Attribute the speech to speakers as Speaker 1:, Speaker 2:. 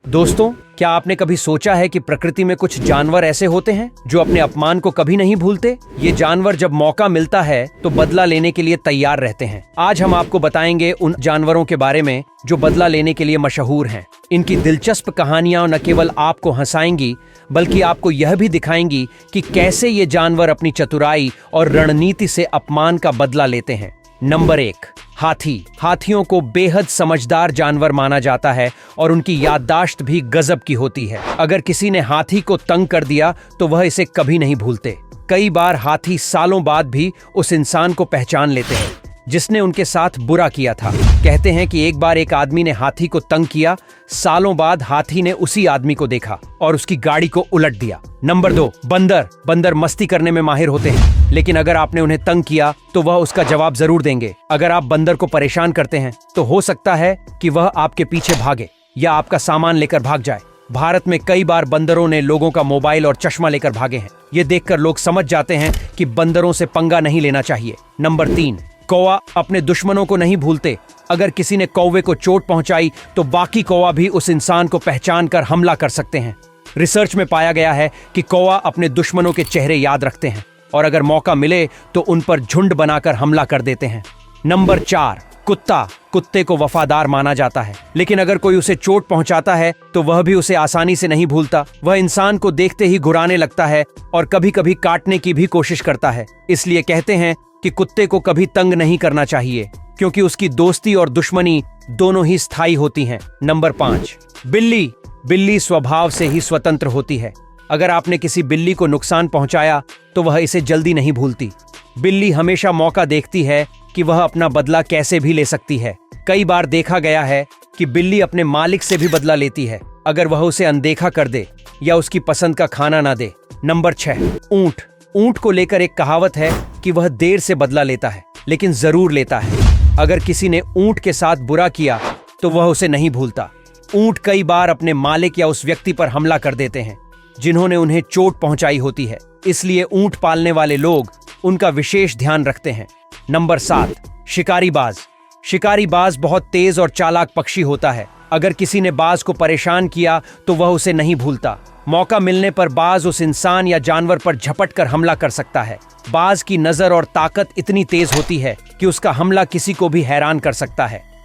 Speaker 1: दोस्तों, क्या आपने कभी सोचा है कि प्रकृति में कुछ जानवर ऐसे होते हैं जो अपने अपमान को कभी नहीं भूलते? ये जानवर जब मौका मिलता है तो बदला लेने के लिए तैयार रहते हैं। आज हम आपको बताएंगे उन जानवरों के बारे में जो बदला लेने के लिए मशहूर हैं। इनकी दिलचस्प कहानियां न केवल आपको हंसाएंगी बल्कि आपको यह भी दिखाएंगी कि कैसे ये जानवर अपनी चतुराई और रणनीति से अपमान का बदला लेते हैं। नंबर 1, हाथी। हाथियों को बेहद समझदार जानवर माना जाता है और उनकी याददाश्त भी गजब की होती है। अगर किसी ने हाथी को तंग कर दिया तो वह इसे कभी नहीं भूलते। कई बार हाथी सालों बाद भी उस इंसान को पहचान लेते हैं जिसने उनके साथ बुरा किया था। कहते हैं कि एक बार एक आदमी ने हाथी को तंग किया। सालों बाद हाथी ने उसी आदमी को देखा और उसकी गाड़ी को उलट दिया। नंबर 2, बंदर। बंदर मस्ती करने में माहिर होते हैं, लेकिन अगर आपने उन्हें तंग किया तो वह उसका जवाब जरूर देंगे। अगर आप बंदर को परेशान करते हैं तो हो सकता है कि वह आपके पीछे भागे या आपका सामान लेकर भाग जाए। भारत में कई बार बंदरों ने लोगों का मोबाइल और चश्मा लेकर भागे हैं। ये देखकर लोग समझ जाते हैं कि बंदरों से पंगा नहीं लेना चाहिए। नंबर 3, कौवा। अपने दुश्मनों को नहीं भूलते। अगर किसी ने कौवे को चोट पहुंचाई तो बाकी कौवा भी उस इंसान को पहचान कर हमला कर सकते हैं। रिसर्च में पाया गया है कि कौवा अपने दुश्मनों के चेहरे याद रखते हैं और अगर मौका मिले तो उन पर झुंड बनाकर हमला कर देते हैं। नंबर 4, कुत्ता। कुत्ते को वफादार माना जाता है, लेकिन अगर कोई उसे चोट पहुंचाता है तो वह भी उसे आसानी से नहीं भूलता। वह इंसान को देखते ही घुराने लगता है और कभी कभी काटने की भी कोशिश करता है। इसलिए कहते हैं कि कुत्ते को कभी तंग नहीं करना चाहिए, क्योंकि उसकी दोस्ती और दुश्मनी दोनों ही स्थायी होती हैं। नंबर 5, बिल्ली। बिल्ली स्वभाव से ही स्वतंत्र होती है। अगर आपने किसी बिल्ली को नुकसान पहुंचाया तो वह इसे जल्दी नहीं भूलती। बिल्ली हमेशा मौका देखती है कि वह अपना बदला कैसे भी ले सकती है। कई बार देखा गया है कि बिल्ली अपने मालिक से भी बदला लेती है अगर वह उसे अनदेखा कर दे या उसकी पसंद का खाना ना दे। नंबर 6, ऊंट। ऊंट को लेकर एक कहावत है कि वह देर से बदला लेता है लेकिन जरूर लेता है। अगर किसी ने ऊंट के साथ बुरा किया तो वह उसे नहीं भूलता। ऊंट कई बार अपने मालिक या उस व्यक्ति पर हमला कर देते हैं जिन्होंने उन्हें चोट पहुंचाई होती है, इसलिए ऊंट पालने वाले लोग उनका विशेष ध्यान रखते हैं। नंबर 7, शिकारी बाज। शिकारी बाज बहुत तेज और चालाक पक्षी होता है। अगर किसी ने बाज को परेशान किया तो वह उसे नहीं भूलता। मौका मिलने पर बाज उस इंसान या जानवर पर झपट कर हमला कर सकता है। बाज की नजर और ताकत इतनी तेज होती है कि उसका हमला किसी को भी हैरान कर सकता है।